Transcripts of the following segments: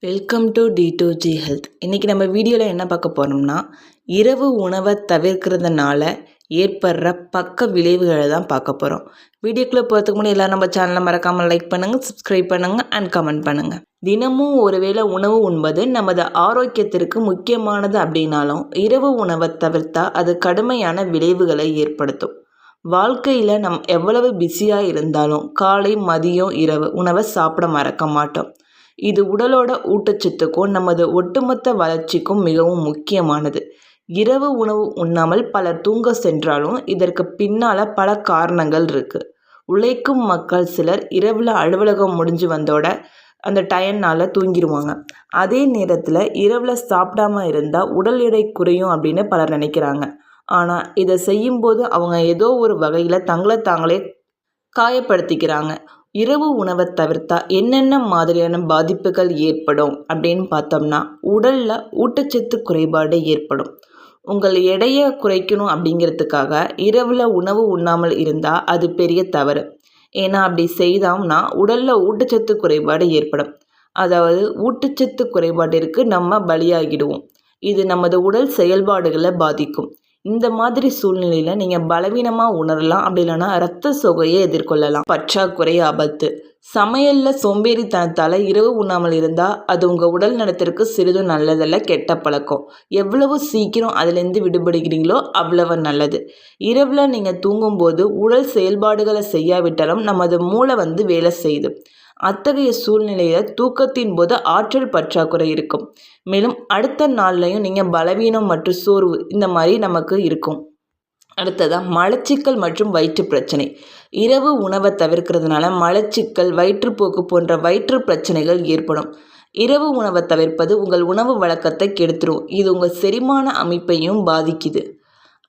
Welcome to D2G health. இன்றைக்கி நம்ம வீடியோவில் என்ன பார்க்க போகிறோம்னா, இரவு உணவை தவிர்க்கிறதுனால ஏற்படுற பக்க விளைவுகளை தான் பார்க்க போகிறோம். வீடியோக்குள்ளே போகிறதுக்கு முன்னாடி எல்லோரும் நம்ம சேனலை மறக்காமல் லைக் பண்ணுங்கள், சப்ஸ்கிரைப் பண்ணுங்கள் அண்ட் கமெண்ட் பண்ணுங்கள். தினமும் ஒருவேளை உணவு உண்பது நமது ஆரோக்கியத்திற்கு முக்கியமானது அப்படின்னாலும், இரவு உணவை தவிர்த்தா அது கடுமையான விளைவுகளை ஏற்படுத்தும். வாழ்க்கையில் நம் எவ்வளவு பிஸியாக இருந்தாலும் காலை, மதியம், இரவு உணவை சாப்பிட மறக்க மாட்டோம். இது உடலோட ஊட்டச்சத்துக்கும் நமது ஒட்டுமொத்த வளர்ச்சிக்கும் மிகவும் முக்கியமானது. இரவு உணவு உண்ணாமல் பலர் தூங்க சென்றாலும் இதற்கு பின்னால் பல காரணங்கள் இருக்குது. உழைக்கும் மக்கள் சிலர் இரவில் அலுவலகம் முடிஞ்சு வந்தோட அந்த டயர்னால் தூங்கிடுவாங்க. அதே நேரத்தில் இரவில் சாப்பிடாமல் இருந்தால் உடல் எடை குறையும் அப்படின்னு பலர் நினைக்கிறாங்க. ஆனால் இதை செய்யும்போது அவங்க ஏதோ ஒரு வகையில் தங்களை தாங்களே காயப்படுத்திக்கிறாங்க. இரவு உணவை தவிர்த்தா என்னென்ன மாதிரியான பாதிப்புகள் ஏற்படும் அப்படின்னு பார்த்தோம்னா, உடலில் ஊட்டச்சத்து குறைபாடு ஏற்படும். உங்கள் எடையை குறைக்கணும் அப்படிங்கிறதுக்காக இரவில் உணவு உண்ணாமல் இருந்தால் அது பெரிய தவறு. ஏன்னா அப்படி செய்தோம்னா உடலில் ஊட்டச்சத்து குறைபாடு ஏற்படும். அதாவது ஊட்டச்சத்து குறைபாட்டிற்கு நம்ம பலியாகிடுவோம். இது நமது உடல் செயல்பாடுகளை பாதிக்கும். இந்த மாதிரி சூழ்நிலையில் நீங்கள் பலவீனமாக உணரலாம். அப்படி இல்லைன்னா இரத்த சோகையை எதிர்கொள்ளலாம். பற்றாக்குறை ஆபத்து. சமையலில் சோம்பேறித்தனத்தால் இரவு உண்ணாமல் இருந்தால் அது உங்கள் உடல் நலத்திற்கு சிறிதும் நல்லதல்ல, கெட்ட பழக்கம். எவ்வளவு சீக்கிரம் அதிலேருந்து விடுபடுகிறீங்களோ அவ்வளவு நல்லது. இரவில் நீங்கள் தூங்கும்போது உடல் செயல்பாடுகளை செய்யாவிட்டாலும் நமது மூளை வேலை செய்யுது. அத்தகைய சூழ்நிலையில் தூக்கத்தின் போது ஆற்றல் பற்றாக்குறை இருக்கும். மேலும் அடுத்த நாள்லையும் நீங்கள் பலவீனம் மற்றும் சோர்வு இந்த மாதிரி நமக்கு இருக்கும். அடுத்ததாக மலச்சிக்கல் மற்றும் வயிற்று பிரச்சனை. இரவு உணவை தவிர்க்கிறதுனால மலச்சிக்கல், வயிற்றுப்போக்கு போன்ற வயிற்று பிரச்சனைகள் ஏற்படும். இரவு உணவை தவிர்ப்பது உங்கள் உணவு வழக்கத்தை கெடுத்துரும். இது உங்கள் செரிமான அமைப்பையும் பாதிக்குது.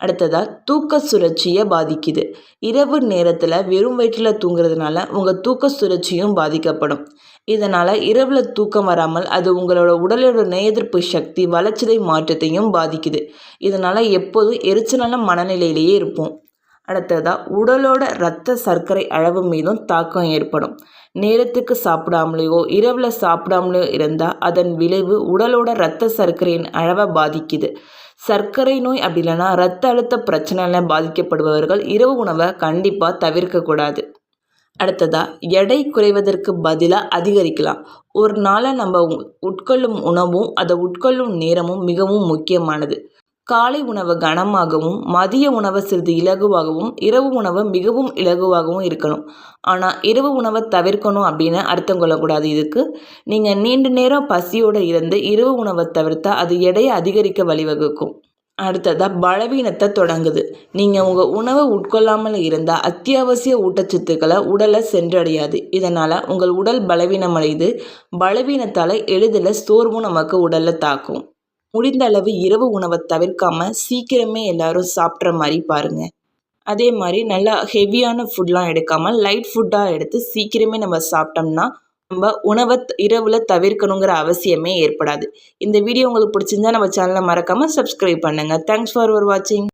அடுத்ததாக தூக்க சுழற்சியை பாதிக்குது. இரவு நேரத்தில் வெறும் வயிற்றில் தூங்குறதுனால உங்கள் தூக்க சுழற்சியும் பாதிக்கப்படும். இதனால் இரவில் தூக்கம் வராமல் அது உங்களோட உடலோட நோய் எதிர்ப்பு சக்தி, வளர்ச்சிதை மாற்றத்தையும் பாதிக்குது. இதனால் எப்போதும் எரிச்சலான மனநிலையிலேயே இருப்போம். அடுத்ததாக உடலோட இரத்த சர்க்கரை அளவு மீதும் தாக்கம் ஏற்படும். நேரத்துக்கு சாப்பிடாமலையோ இரவில் சாப்பிடாமலையோ இருந்தால் அதன் விளைவு உடலோட இரத்த சர்க்கரையின் அளவை பாதிக்குது. சர்க்கரை நோய் அப்படி இல்லைன்னா இரத்த அழுத்த பிரச்சனையில் பாதிக்கப்படுபவர்கள் இரவு உணவை கண்டிப்பாக தவிர்க்கக்கூடாது. அடுத்ததாக எடை குறைவதற்கு பதிலாக அதிகரிக்கலாம். ஒரு நாளை நம்ம உட்கொள்ளும் உணவும் அதை உட்கொள்ளும் நேரமும் மிகவும் முக்கியமானது. காலை உணவு கனமாகவும், மதிய உணவை சிறிது இலகுவாகவும், இரவு உணவு மிகவும் இலகுவாகவும் இருக்கணும். ஆனால் இரவு உணவை தவிர்க்கணும் அப்படின்னு அர்த்தம் கொள்ளக்கூடாது. இதுக்கு நீங்கள் நீண்ட நேரம் பசியோடு இருந்து இரவு உணவை தவிர்த்தா அது எடையை அதிகரிக்க வழிவகுக்கும். அடுத்ததாக பலவீனத்தை தொடங்குது. நீங்கள் உங்கள் உணவை உட்கொள்ளாமல் இருந்தால் அத்தியாவசிய ஊட்டச்சத்துக்களை உடலை சென்றடையாது. இதனால் உங்கள் உடல் பலவீனமடைந்து பலவீனத்தால் எளிதில் சோர்வும் நமக்கு உடலில் தாக்கும். முடிந்த அளவு இரவு உணவை தவிர்க்காமல் சீக்கிரமே எல்லாரும் சாப்பிட்ற மாதிரி பாருங்கள். அதே மாதிரி நல்லா ஹெவியான ஃபுட்லாம் எடுக்காமல் லைட் ஃபுட்டாக எடுத்து சீக்கிரமே நம்ம சாப்பிட்டோம்னா நம்ம உணவை இரவில் தவிர்க்கணுங்கிற அவசியமே ஏற்படாது. இந்த வீடியோ உங்களுக்கு பிடிச்சிருந்தா நம்ம சேனலை மறக்காமல் சப்ஸ்கிரைப் பண்ணுங்கள். தேங்க்ஸ் ஃபார் வாட்சிங்.